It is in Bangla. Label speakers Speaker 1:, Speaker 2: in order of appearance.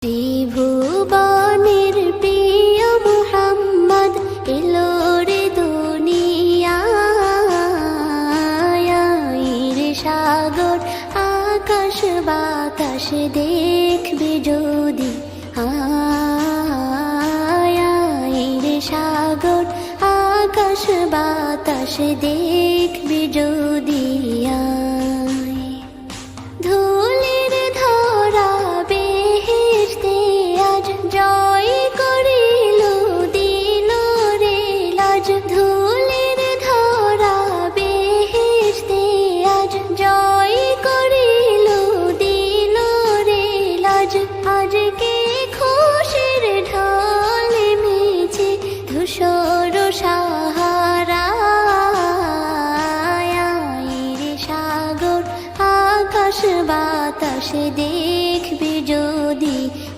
Speaker 1: ত্রিভুবনের প্রিয় মুহাম্মদ এলো রে দুনিয়ায় রে সাগর আকাশ বাতাস দেখবে যদি আয় রে সাগর আকাশ বাতাস দেখবে যদি